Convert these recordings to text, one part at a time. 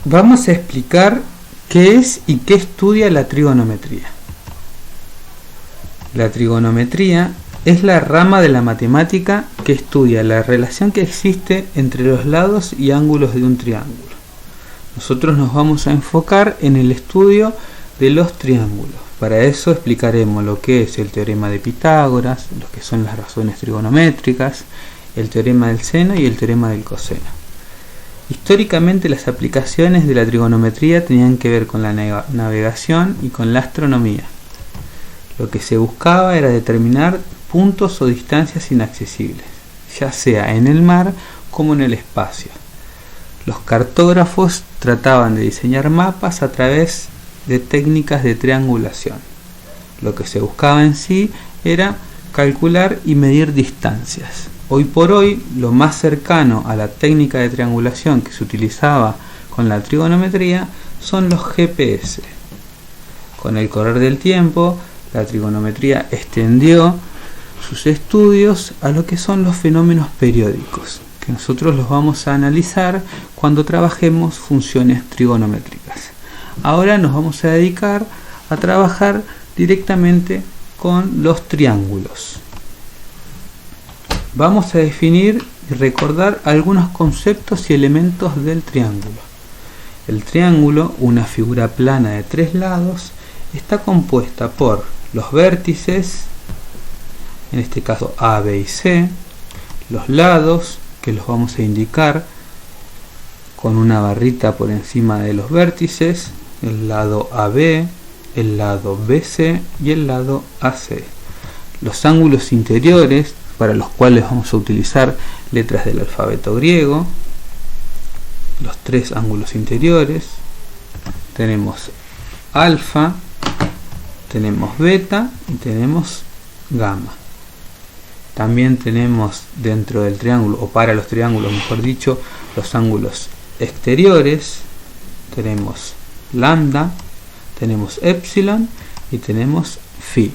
Vamos a explicar qué es y qué estudia la trigonometría. La trigonometría es la rama de la matemática que estudia la relación que existe entre los lados y ángulos de un triángulo. Nosotros nos vamos a enfocar en el estudio de los triángulos. Para eso explicaremos lo que es el teorema de Pitágoras, lo que son las razones trigonométricas, el teorema del seno y el teorema del coseno. Históricamente las aplicaciones de la trigonometría tenían que ver con la navegación y con la astronomía. Lo que se buscaba era determinar puntos o distancias inaccesibles, ya sea en el mar como en el espacio. Los cartógrafos trataban de diseñar mapas a través de técnicas de triangulación. Lo que se buscaba en sí era calcular y medir distancias. Hoy por hoy, lo más cercano a la técnica de triangulación que se utilizaba con la trigonometría son los GPS. Con el correr del tiempo, la trigonometría extendió sus estudios a lo que son los fenómenos periódicos, que nosotros los vamos a analizar cuando trabajemos funciones trigonométricas. Ahora nos vamos a dedicar a trabajar directamente con los triángulos. Vamos a definir y recordar algunos conceptos y elementos del triángulo. El triángulo, una figura plana de tres lados, está compuesta por los vértices, en este caso A, B y C, los lados, que los vamos a indicar con una barrita por encima de los vértices, el lado AB, el lado BC y el lado AC. Los ángulos interiores, para los cuales vamos a utilizar letras del alfabeto griego, los tres ángulos interiores, tenemos alfa, tenemos beta y tenemos gamma. También tenemos dentro del triángulo, o para los triángulos mejor dicho, los ángulos exteriores, tenemos lambda, tenemos epsilon y tenemos phi.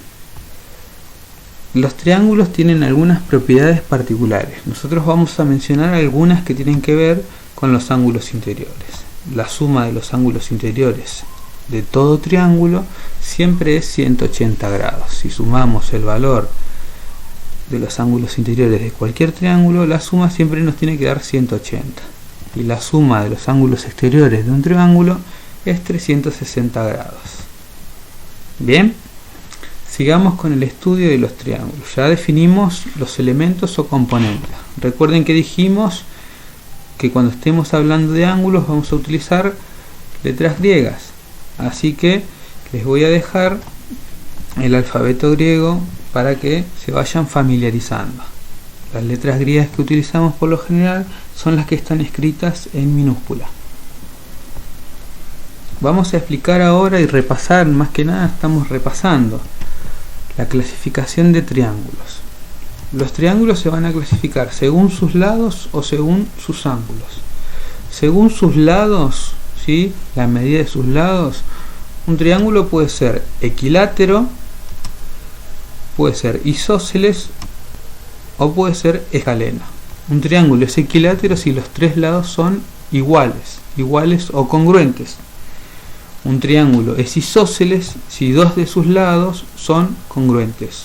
Los triángulos tienen algunas propiedades particulares. Nosotros vamos a mencionar algunas que tienen que ver con los ángulos interiores. La suma de los ángulos interiores de todo triángulo siempre es 180 grados. Si sumamos el valor de los ángulos interiores de cualquier triángulo, la suma siempre nos tiene que dar 180. Y la suma de los ángulos exteriores de un triángulo es 360 grados. Bien. Sigamos con el estudio de los triángulos. Ya definimos los elementos o componentes. Recuerden que dijimos que cuando estemos hablando de ángulos vamos a utilizar letras griegas. Así que les voy a dejar el alfabeto griego para que se vayan familiarizando. Las letras griegas que utilizamos por lo general son las que están escritas en minúscula. Vamos a explicar ahora y repasar, más que nada estamos repasando la clasificación de triángulos. Los triángulos se van a clasificar según sus lados o según sus ángulos. Según sus lados, ¿sí? La medida de sus lados, un triángulo puede ser equilátero, puede ser isósceles o puede ser escaleno. Un triángulo es equilátero si los tres lados son iguales o congruentes. Un triángulo es isósceles si dos de sus lados son congruentes,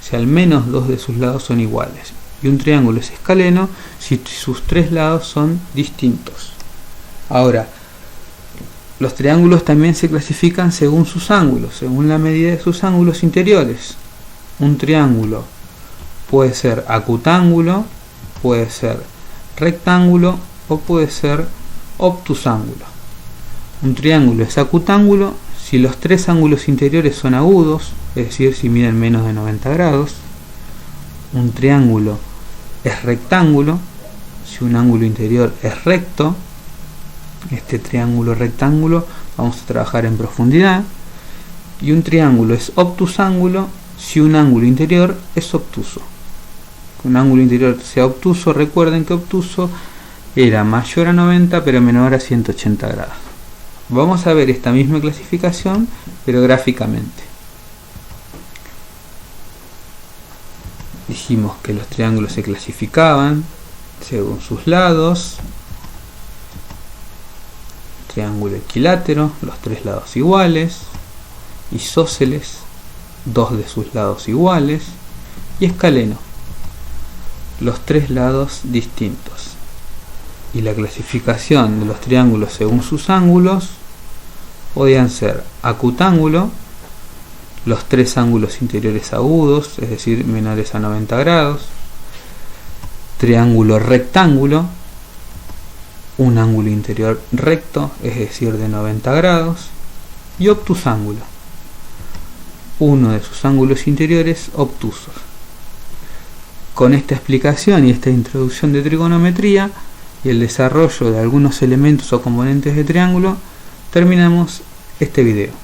si al menos dos de sus lados son iguales. Y un triángulo es escaleno si sus tres lados son distintos. Ahora, los triángulos también se clasifican según sus ángulos, según la medida de sus ángulos interiores. Un triángulo puede ser acutángulo, puede ser rectángulo o puede ser obtusángulo. Un triángulo es acutángulo si los tres ángulos interiores son agudos, es decir, si miden menos de 90 grados. Un triángulo es rectángulo si un ángulo interior es recto. Este triángulo rectángulo vamos a trabajar en profundidad. Y un triángulo es obtusángulo si un ángulo interior es obtuso. Que un ángulo interior sea obtuso, recuerden que obtuso era mayor a 90 pero menor a 180 grados. Vamos a ver esta misma clasificación, pero gráficamente. Dijimos que los triángulos se clasificaban según sus lados, triángulo equilátero, los tres lados iguales, isósceles, dos de sus lados iguales, y escaleno, los tres lados distintos. Y la clasificación de los triángulos según sus ángulos podían ser acutángulo, los tres ángulos interiores agudos, es decir, menores a 90 grados, triángulo rectángulo, un ángulo interior recto, es decir, de 90 grados, y obtusángulo, uno de sus ángulos interiores obtusos. Con esta explicación y esta introducción de trigonometría y el desarrollo de algunos elementos o componentes de triángulo, terminamos este video.